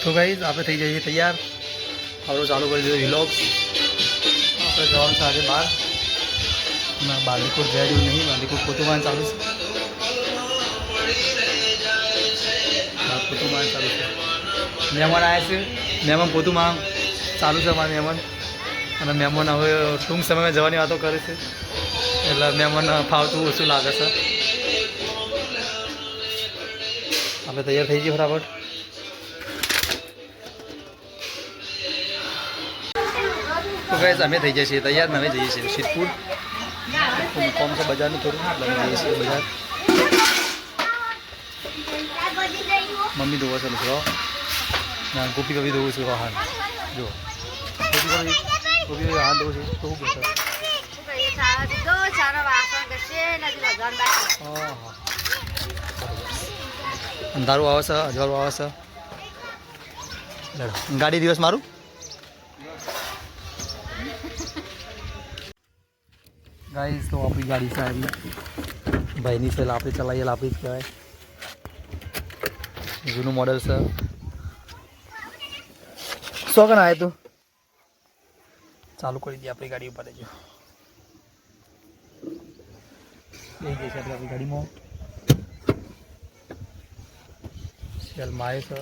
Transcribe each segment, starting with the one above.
તો ગાઈઝ આપણે થઈ જઈએ તૈયાર. આપણો ચાલુ કરી દીધો વિલોગ્સ. આપણે જવાનું છે આજે બહાર. બાલીકોટ જાય જેવું નહીં. બાલીકોટ પોતુમાન ચાલુ છે. પોતુમાન ચાલુ છે. મહેમાન આવ્યા છે. મહેમાન પોતુમાન ચાલુ છે અમારા મહેમાન. અને મહેમાન હવે ટૂંક સમયમાં જવાની વાતો કરે છે. એટલે મહેમાન ફાવતું ઓછું લાગે છે. આપણે તૈયાર થઈ જઈએ ફટાફટ. તો ગાઈઝ અમે થઈ જઈએ છીએ તૈયાર. અમે જઈએ છીએ સિદ્ધપુર. કોમ છે બજારનું થોડું એટલે અમે જઈએ છીએ બજાર. મમ્મી ધોવો છે મિત્રો. ના ગોપી કભી ધોવું છું હાથ. જો ગોપી કભી હાથ ધોવું છું તો શું કહેશે? અંધારું આવે છે, અજવાળું આવે છે. ગાડી દિવસ મારું. ગાઈસ તો આપણી ગાડી છે આવી ભાઈની છે. આપણે ચલાવીએ આપણી જ કહેવાય. જૂનું મોડલ છે. સો કણ આવે તું ચાલુ કરી દઈએ આપણી ગાડી ઉપર. જો લઈ જઈએ આપણે આપણી ગાડીમાં. સેલ માય છે.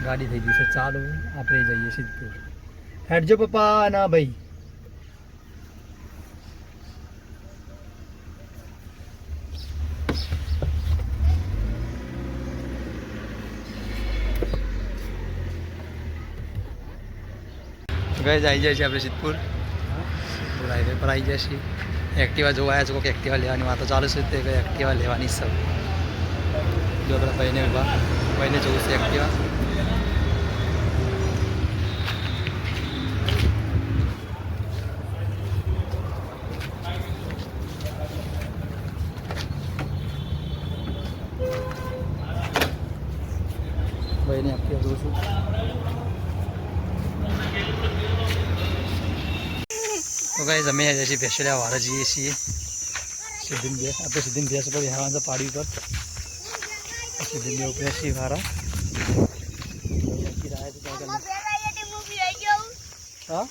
ગાડી થઈ ગઈ છે ચાલુ. આપણે જઈએ સિદ્ધપુર. હેડજો પપ્પા. ના ભાઈ ગઈ આવી જાય છે આપણે સિદ્ધપુર. સિદ્ધપુર હાઈવે પર આવી જાય છે. એક્ટિવા જોવા આવ્યા છે. કોઈક એક્ટિવા લેવાની વાતો ચાલુ છે. તે એક્ટિવા લેવાની છે. જો આપણા ભાઈને જોવું છે એક્ટિવા. ભાઈને એક્ટિવા જોઉં છું. તો ગાઈઝ અમે આવ્યા છીએ ભેંસડિયા વાળા જઈએ છીએ. સિદ્ધિન ભેંસ આપણે સિદ્ધિન ભેંસ ઉપર બેસવાનું છે પાડી ઉપર. સિદ્ધિન બે ઉપર છીએ વાળા. હા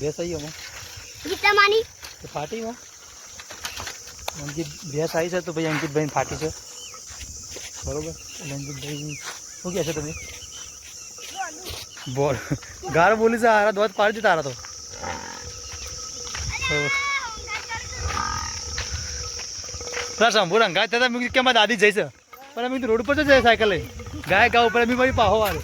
ભેંસ આવી અમાર તો ફાટીમાં અંકિત ભેંસ આવી છે. તો ભાઈ અંકિતભાઈ ફાટી છે બરોબર. એટલે અંકિતભાઈ શું કહે છે તમે? બોલ ગાર બોલી છે. હારા દોત પાડી તારા તો પેલા શંભુ રંગાય થતા મેં કે મારી દાદી જઈશે. પણ અમે રોડ પર જ જાય સાયકલ લઈ. ગાય ગાવ ઉપર એમ મારી પાહો વાળે.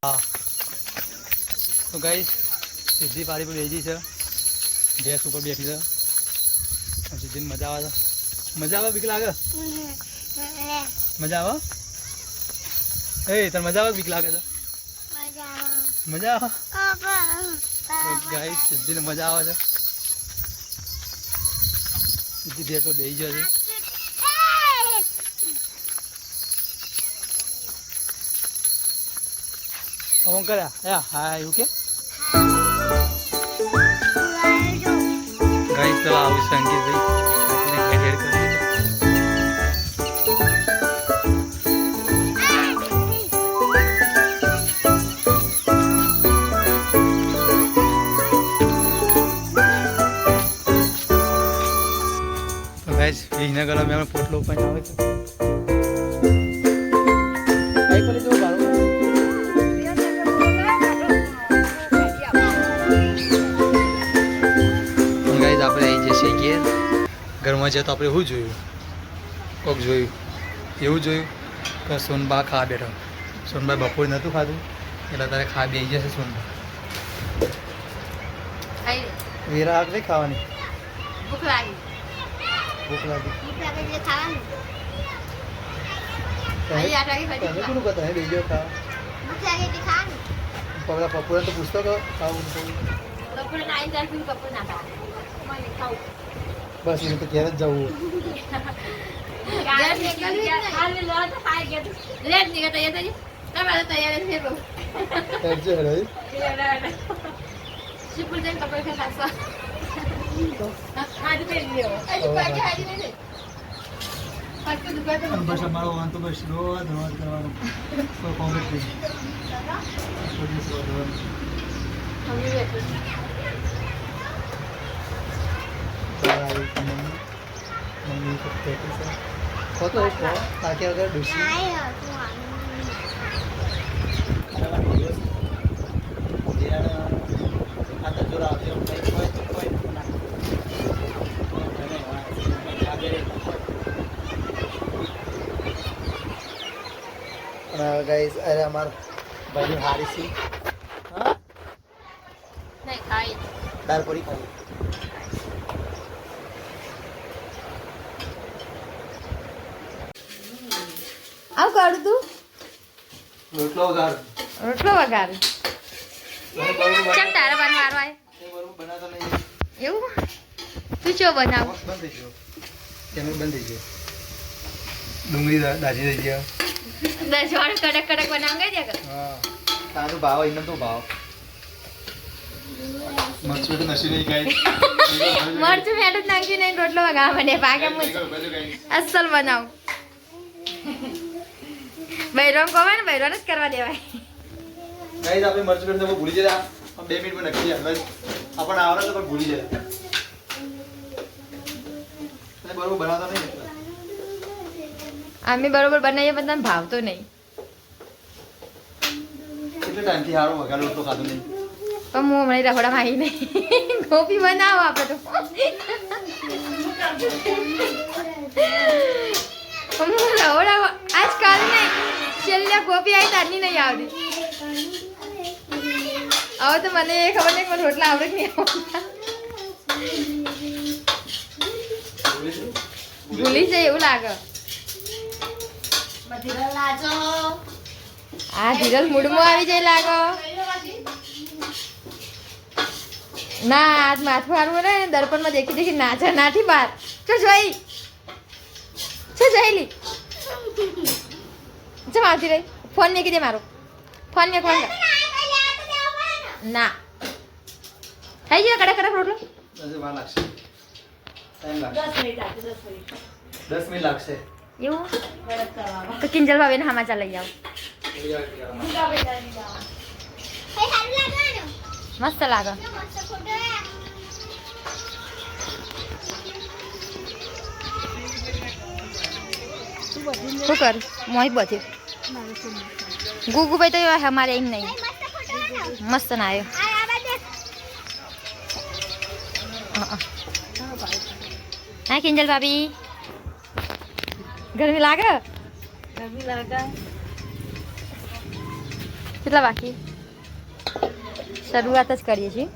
હા તો ગાઈસ સીધી પાડી પર બેસી છે. ભેંસ ઉપર બેઠી છે. સીધી મજા આવે છે. મજા આવે બીક લાગે? મજા આવે? એ તને મજા આવે બીક લાગે છે? મજા આવે ગાઈસ. સીધી મજા આવે છે. સીધી ભેંસ પર બેસી જાય છે. અમુક કર્યા હા એવું કે ગાઈસ તો આવું છે અંકિતભાઈ. હેડ હેડ કરી તો ગાઈસ વિજયનગર અમે પોટલો પણ આવે છે. કઈ પડી જો બારો ઘરમાં જઈએ તો આપણે શું જોયું? કોક જોયું એવું જોયું કે સોનબા ખાવા બેઠો. સોનબા બપોરે નહોતું ખાધું એટલે તારે ખાવા બેસી જશે સોનબા. વેરા આગ નહીં ખાવાની. ભૂખ લાગી. કોનું કહતા હે બેસી જાઓ ખાવા. બપોરે તો પૂછતો કે ખાવું બસ એને તો ઘેર જ જવું. બસ અમારો વાંધો બસ રોજ કરવાનો કોમેન્ટ મમ્મી કતો તાકે વગર ડુસી गाइस अरे हमार भाई हारी सी हां नहीं खाई दाल पूरी खाई આવ કર તું રોટલો વગાડ રોટલો વગાડ ચમ તારા બાર મારો આય તે બરોબર બનાતો નહીં એવું તું ચો બનાવ બંધ થઈ ગયો કેમેરા બંધ થઈ ગયો ડુંગળી દાજી થઈ ગયો 10 વાળ કડક કડક બનાવ ગઈ દે હા તારું ભાવ ઇન તો ભાવ મરચું તો નસી નહીં ગાય મરચું મેડું નાખી નહીં રોટલો વગાવ મને પાકે મુજ અસલ બનાવ બૈરોમ કોમે ને બૈરોન જ કરવા દેવાય ગાઈસ આપણે મરચું પેટ તો ભૂલી જતા 2 મિનિટ માં નખી જાય બસ આપણ આવડે તો પણ ભૂલી જાય તે બરોબર બનાવતો નહીં અમે બરોબર બનાવીએ પણ તને ભાવતો નહીં કેટલો ટાઈમ થી હારો વગાડો તો ખાધું નહીં પણ હું હમણાં રખડામાં આવી નહીં ગોપી બનાવો આપણે તો હું રખડા આજકાલ નહીં છેલ્લે ગોપી આવી તારની નહીં આવતી હવે તો મને એ ખબર નહીં મને રોટલા આવડે કે નહીં આવડતા ભૂલી જાય એવું લાગે આ ધીરજ મૂડમાં આવી જાય લાગો ના આજ માથું હારું ને દર્પણમાં દેખી દેખી નાચા નાઠી બાર ચો જોઈ લી ચમ આવતી રહી ફોન મેકી દે મારો ફોન મેં ફોન ના થઈ ગયો કડક કડક રોટલો વાર લાગશે ટાઈમ લાગશે 10 મિનિટ લાગશે એવું તો કિંજલ ભાભી ને સમાચાર લઈ આવો મસ્ત લાગે શું કર મોહી બધી ગુગુ ભાઈ તો અમારે એમ નહીં મસ્ત ના આવ્યો હા કિંજલ ભાભી ગરમી લાગે કેટલા બાકી શરૂઆત જ કરીએ છીએ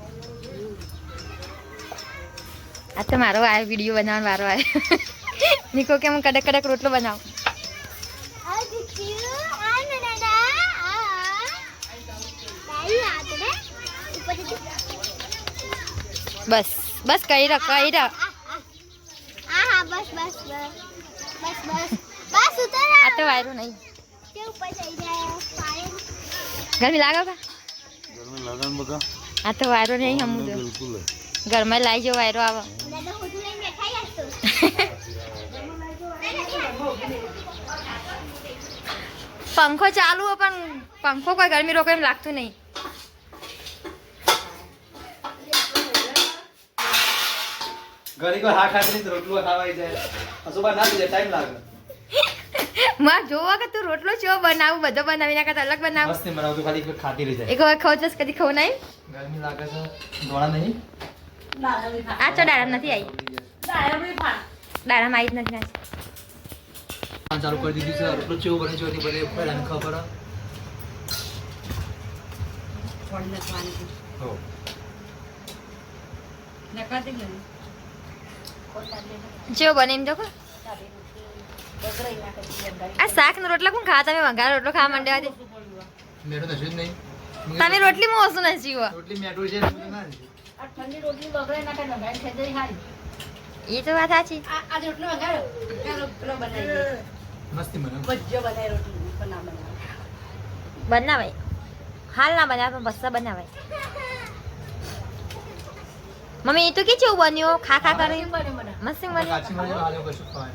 આ તો મારો આ વિડીયો બનાવવાનો વારો આવ્યો નિકો કે હું કડક કડક રોટલો બનાવું બસ બસ કઈ રખ બસ બસ બસ બસ બસ બસ ઉતર આ તો વાયરો નહીં કે ઉપર જઈ જાય પાણી ગરમી લાગે કા ગરમી લાગે બકા આ તો વાયરો નહીં હમ બિલકુલ ઘરમાં લાઈ જો વાયરો આવે દાદા હોટલ લઈને બેઠા યાર તો પંખો ચાલુ હો પણ પંખો કોઈ ગરમી રોકે એમ લાગતું નહીં ઘણી કોઈ હા ખાતી તો રોટલો ખાવાઈ જાય અસોબા ના જાય ટાઈમ લાગે માં જોવા કે તું રોટલો ચો બનાવું બધો બનાવી નાખા અલગ બનાવું મસ્ત બનાવું તો ખાલી ખાતી રહી જાય એક વાર ખાવ જસ કદી ખાવ નહીં ગરમી લાગે છે દોડા નહીં આ તો ડાળમ નથી આવી ડાળમ આવી જ નથી નાખી ચાલુ કરી દીધી છે રોટલો ચેવો બને છે બને પહેલાને ખબર હો જેવો બને એમ જો આ શાક નો રોટલા કોણ ખા તમે વઘાર રોટલો ખાવા માંડ્યા હતી મેઠો નશું જ નહીં તમે રોટલી માં ઓછું નથી જીવો રોટલી મેઠો છે ના એ તો વાત સાચી. આ રોટલો વગાડો પેલો બનાવી મસ્તી મને ભજીયો બનાવી રોટલી પણ ના બનાવે બનાવાય હાલ ના બનાવે પણ બસ્સા બનાવાય. મમ્મી એ તો કે કેવું બન્યું ખા ખા કરે મસ્ત બન્યું. કાચી મળી આલો કશું ખવાય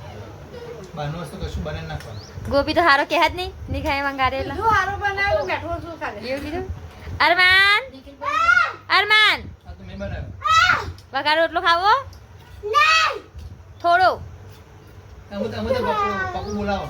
બહારનું વસ્તુ કશું બને ના ખવાય. ગોપી તો હારો કહે જ નહીં નહીં ખાય મંગારે એટલે જો હારો બનાવ્યો બેઠો શું ખાલે એવું કીધું. અરમાન અરમાન આ તો મેં બનાવ્યો. વઘાર રોટલો ખાવો થોડો અમે તો પપ્પુ બોલાવો